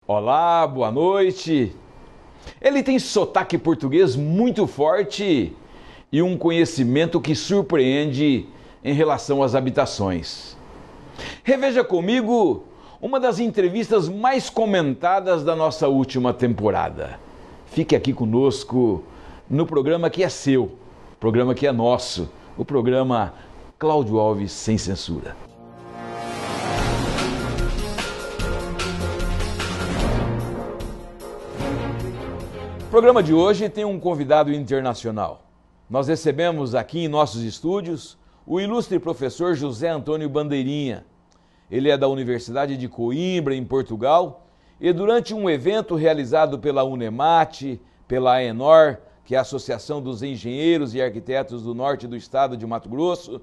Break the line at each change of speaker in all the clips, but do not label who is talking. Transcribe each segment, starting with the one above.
Olá, boa noite. Ele tem sotaque português muito forte e um conhecimento que surpreende em relação às habitações. Reveja comigo uma das entrevistas mais comentadas da nossa última temporada. Fique aqui conosco no programa que é seu, programa que é nosso, o programa Cláudio Alves Sem Censura. O programa de hoje tem um convidado internacional. Nós recebemos aqui em nossos estúdios o ilustre professor José Antônio Bandeirinha. Ele é da Universidade de Coimbra, em Portugal, e durante um evento realizado pela UNEMAT, pela AENOR, que é a Associação dos Engenheiros e Arquitetos do Norte do Estado de Mato Grosso,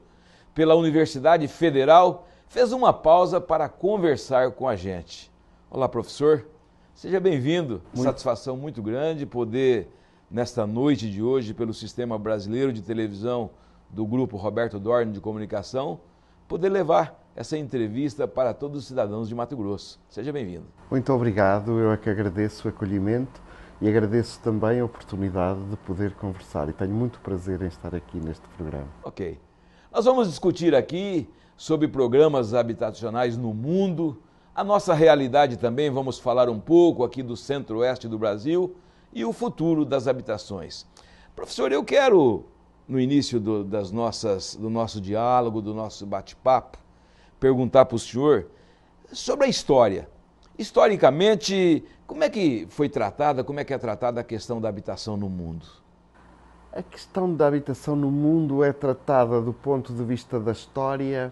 pela Universidade Federal, fez uma pausa para conversar com a gente. Olá, professor. Seja bem-vindo. Satisfação muito grande poder, nesta noite de hoje, pelo Sistema Brasileiro de Televisão do Grupo Roberto Dorn de Comunicação, poder levar essa entrevista para todos os cidadãos de Mato Grosso. Seja bem-vindo.
Muito obrigado, eu é que agradeço o acolhimento e agradeço também a oportunidade de poder conversar e tenho muito prazer em estar aqui neste programa.
Ok. Nós vamos discutir aqui sobre programas habitacionais no mundo, a nossa realidade também, vamos falar um pouco aqui do centro-oeste do Brasil e o futuro das habitações. Professor, eu quero, no início do nosso diálogo, do nosso bate-papo, perguntar para o senhor sobre a história. Historicamente, como é que foi tratada, como é que é tratada a questão da habitação no mundo?
A questão da habitação no mundo é tratada do ponto de vista da história,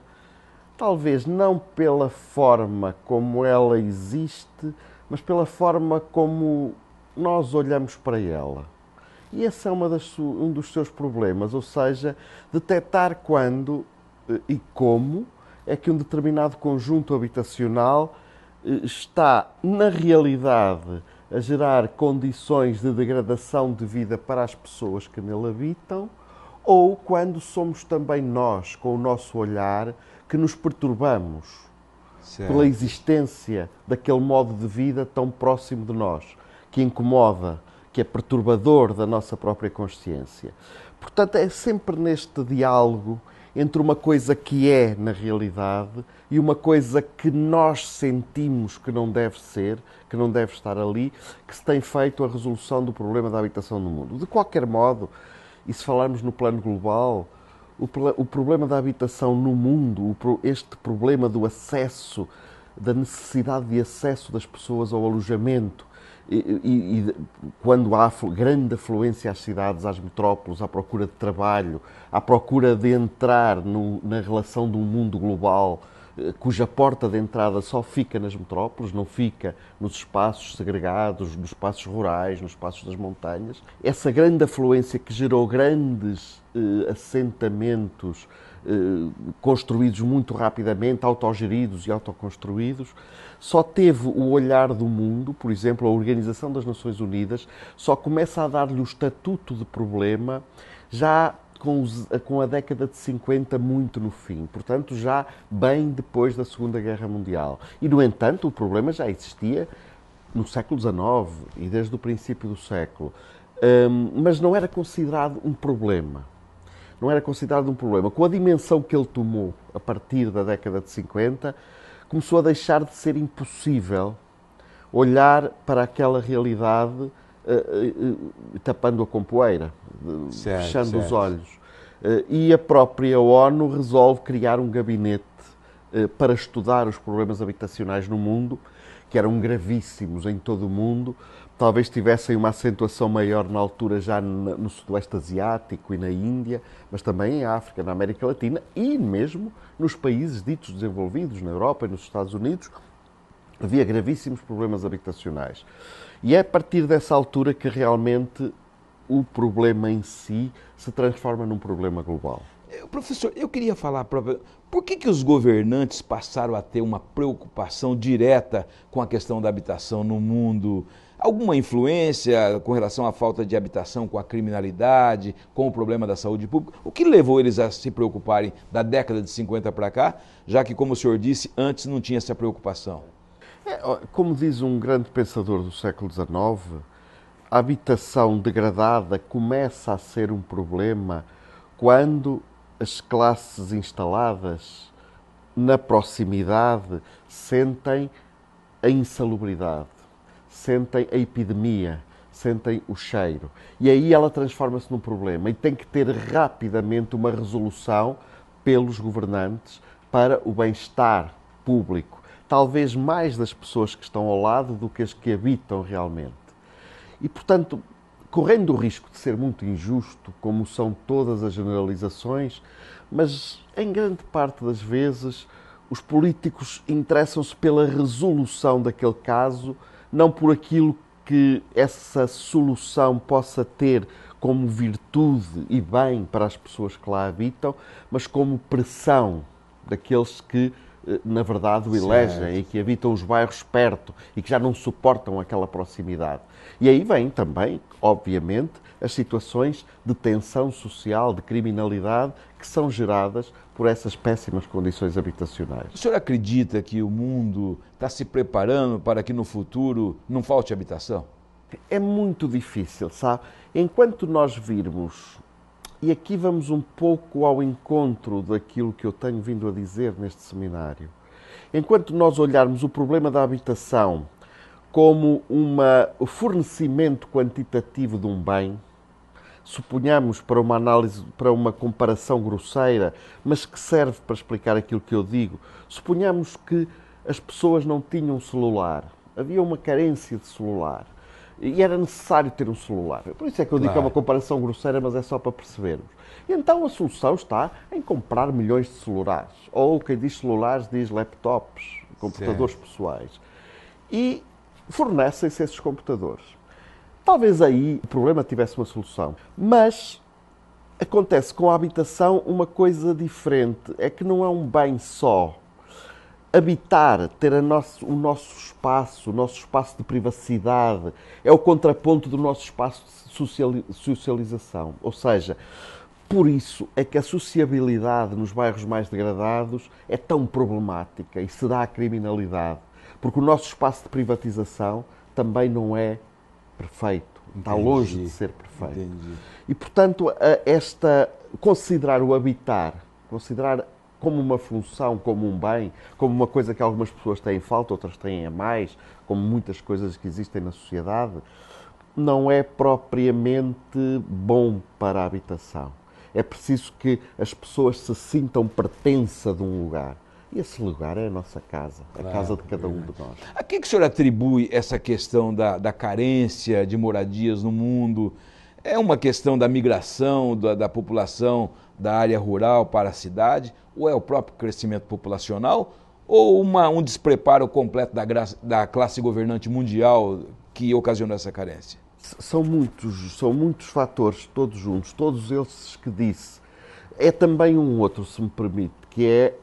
talvez não pela forma como ela existe, mas pela forma como nós olhamos para ela. E esse é um dos seus problemas, ou seja, detectar quando e como é que um determinado conjunto habitacional está, na realidade, a gerar condições de degradação de vida para as pessoas que nele habitam, ou quando somos também nós, com o nosso olhar, que nos perturbamos pela existência daquele modo de vida tão próximo de nós, que incomoda, que é perturbador da nossa própria consciência. Portanto, é sempre neste diálogo entre uma coisa que é na realidade e uma coisa que nós sentimos que não deve ser, que não deve estar ali, que se tem feito a resolução do problema da habitação no mundo. De qualquer modo, e se falarmos no plano global, o problema da habitação no mundo, este problema do acesso, da necessidade de acesso das pessoas ao alojamento, e quando há grande afluência às cidades, às metrópoles, à procura de trabalho, à procura de entrar na relação de um mundo global, cuja porta de entrada só fica nas metrópoles, não fica nos espaços segregados, nos espaços rurais, nos espaços das montanhas. Essa grande afluência que gerou grandes assentamentos construídos muito rapidamente, autogeridos e autoconstruídos, só teve o olhar do mundo, por exemplo, a Organização das Nações Unidas, só começa a dar-lhe o estatuto de problema já com a década de 50 muito no fim, portanto já bem depois da Segunda Guerra Mundial. E, no entanto, o problema já existia no século XIX e desde o princípio do século, mas não era considerado um problema. Não era considerado um problema. Com a dimensão que ele tomou a partir da década de 50, começou a deixar de ser impossível olhar para aquela realidade tapando-a com poeira, fechando os olhos. E a própria ONU resolve criar um gabinete para estudar os problemas habitacionais no mundo, que eram gravíssimos em todo o mundo, talvez tivessem uma acentuação maior na altura já no Sudoeste Asiático e na Índia, mas também em África, na América Latina e mesmo nos países ditos desenvolvidos, na Europa e nos Estados Unidos, havia gravíssimos problemas habitacionais. E é a partir dessa altura que realmente o problema em si se transforma num problema global.
Professor, eu queria falar, por que os governantes passaram a ter uma preocupação direta com a questão da habitação no mundo? Alguma influência com relação à falta de habitação, com a criminalidade, com o problema da saúde pública? O que levou eles a se preocuparem da década de 50 para cá, já que, como o senhor disse, antes não tinha essa preocupação?
Como diz um grande pensador do século XIX, a habitação degradada começa a ser um problema quando as classes instaladas na proximidade sentem a insalubridade, sentem a epidemia, sentem o cheiro. E aí ela transforma-se num problema e tem que ter rapidamente uma resolução pelos governantes para o bem-estar público. Talvez mais das pessoas que estão ao lado do que as que habitam realmente. E, portanto, correndo o risco de ser muito injusto, como são todas as generalizações, mas em grande parte das vezes os políticos interessam-se pela resolução daquele caso, não por aquilo que essa solução possa ter como virtude e bem para as pessoas que lá habitam, mas como pressão daqueles que, na verdade, o elegem e que habitam os bairros perto e que já não suportam aquela proximidade. E aí vêm também, obviamente, as situações de tensão social, de criminalidade, que são geradas por essas péssimas condições habitacionais.
O senhor acredita que o mundo está se preparando para que no futuro não falte habitação?
É muito difícil, sabe? Enquanto nós virmos, e aqui vamos um pouco ao encontro daquilo que eu tenho vindo a dizer neste seminário, enquanto nós olharmos o problema da habitação como o fornecimento quantitativo de um bem, suponhamos para uma análise, para uma comparação grosseira, mas que serve para explicar aquilo que eu digo, suponhamos que as pessoas não tinham celular, havia uma carência de celular e era necessário ter um celular. Por isso é que eu digo que é uma comparação grosseira, mas é só para percebermos. E então a solução está em comprar milhões de celulares, ou quem diz celulares diz laptops, computadores pessoais, e fornecem-se esses computadores. Talvez aí o problema tivesse uma solução, mas acontece com a habitação uma coisa diferente, é que não é um bem só. Habitar, ter o nosso espaço de privacidade, é o contraponto do nosso espaço de socialização. Ou seja, por isso é que a sociabilidade nos bairros mais degradados é tão problemática e se dá à criminalidade. Porque o nosso espaço de privatização também não é perfeito, está longe de ser perfeito.
Entendi.
E, portanto, considerar o habitar, considerar como uma função, como um bem, como uma coisa que algumas pessoas têm falta, outras têm a mais, como muitas coisas que existem na sociedade, não é propriamente bom para a habitação. É preciso que as pessoas se sintam pertença de um lugar. E esse lugar é a nossa casa, a casa de cada um de nós.
A que o senhor atribui essa questão da carência de moradias no mundo? É uma questão da migração da população da área rural para a cidade? Ou é o próprio crescimento populacional? Ou um despreparo completo da classe governante mundial que ocasionou essa carência?
São muitos fatores, todos juntos, todos esses que disse. É também um outro, se me permite, que é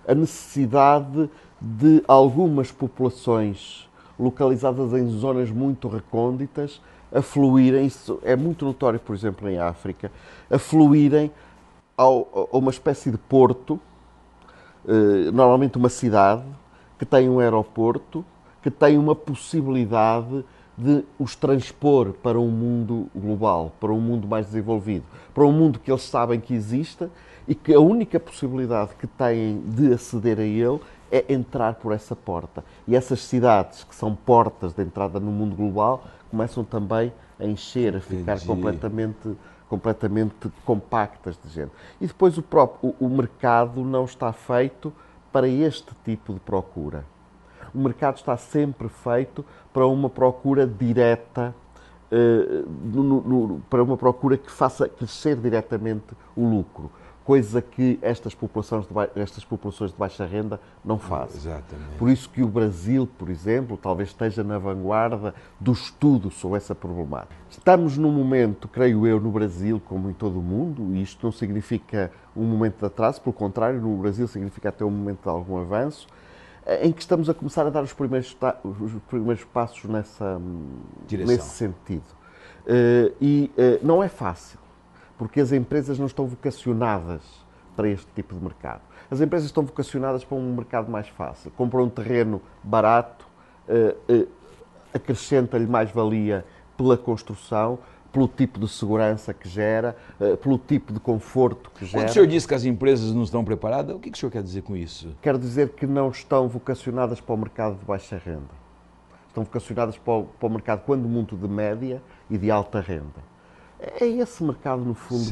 a necessidade de algumas populações localizadas em zonas muito recônditas afluírem, isso é muito notório, por exemplo, em África, afluírem a uma espécie de porto, normalmente uma cidade, que tem um aeroporto, que tem uma possibilidade de os transpor para um mundo global, para um mundo mais desenvolvido, para um mundo que eles sabem que existe e que a única possibilidade que têm de aceder a ele é entrar por essa porta. E essas cidades, que são portas de entrada no mundo global, começam também a encher, a ficar completamente compactas de gente. E depois o mercado não está feito para este tipo de procura. O mercado está sempre feito para uma procura direta, para uma procura que faça crescer diretamente o lucro, coisa que estas populações de baixa renda não fazem.
Exatamente.
Por isso que o Brasil, por exemplo, talvez esteja na vanguarda do estudo sobre essa problemática. Estamos num momento, creio eu, no Brasil, como em todo o mundo, e isto não significa um momento de atraso, pelo contrário, no Brasil significa até um momento de algum avanço, em que estamos a começar a dar os primeiros passos nesse sentido. Não é fácil, porque as empresas não estão vocacionadas para este tipo de mercado. As empresas estão vocacionadas para um mercado mais fácil. Compram um terreno barato, acrescenta-lhe mais-valia pela construção, pelo tipo de segurança que gera, pelo tipo de conforto que gera.
Quando o senhor diz que as empresas não estão preparadas, o que o senhor quer dizer com isso?
Quero dizer que não estão vocacionadas para o mercado de baixa renda. Estão vocacionadas para o mercado, quando muito, de média e de alta renda. É esse mercado, no fundo,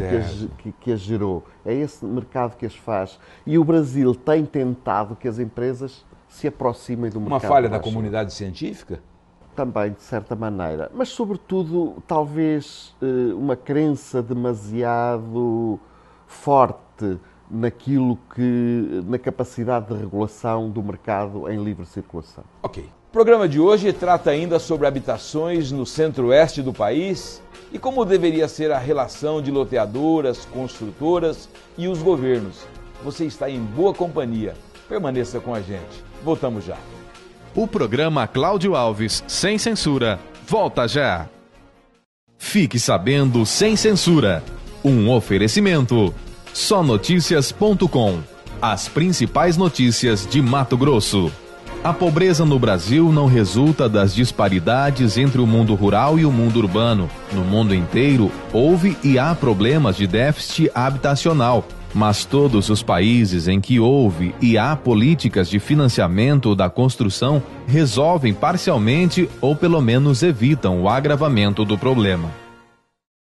que as gerou. É esse mercado que as faz. E o Brasil tem tentado que as empresas se aproximem do mercado.
Uma falha da comunidade científica?
Também, de certa maneira. Mas, sobretudo, talvez uma crença demasiado forte na capacidade de regulação do mercado em livre circulação.
Ok. O programa de hoje trata ainda sobre habitações no centro-oeste do país e como deveria ser a relação de loteadoras, construtoras e os governos. Você está em boa companhia. Permaneça com a gente. Voltamos já.
O programa Cláudio Alves, Sem Censura, volta já. Fique sabendo sem censura. Um oferecimento. Sonoticias.com. As principais notícias de Mato Grosso. A pobreza no Brasil não resulta das disparidades entre o mundo rural e o mundo urbano. No mundo inteiro, houve e há problemas de déficit habitacional. Mas todos os países em que houve e há políticas de financiamento da construção resolvem parcialmente ou pelo menos evitam o agravamento do problema.